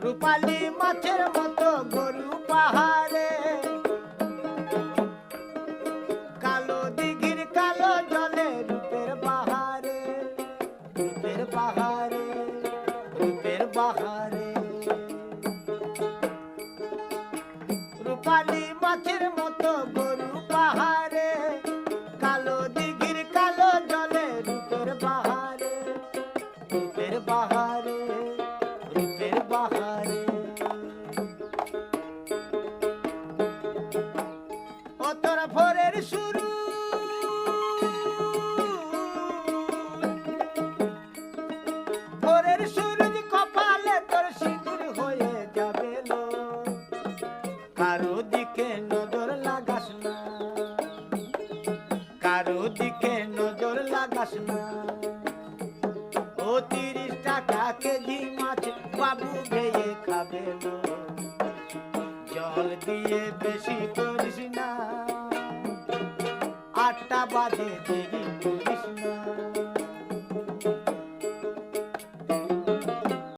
রূপালী মাছের মতো গরু পাহাড়ে, কালো দিঘির কালো জলে রূপের বাহারে, রূপের বাহারে, রূপের বাহারে। রূপালী মাছের মতো গরু পাহাড়ে, কালো দিঘির কালো জলে রূপের বাহারে, রূপের বাহারে, রূপের বাহারে। ও তোর ভোরের শুরু, ভোরের সূরজ কপালে তোর সিঁদুর হয়ে যাবে লো, কারো দিকে নজর লাগাস না, কারো দিকে নজর লাগাস না। ও 30 টাকা কেজি মাছ বাবু ভেয়ে খাবে লো, জল দিয়ে বেশি করিস না, 8টা বাজে দেরি করিস না।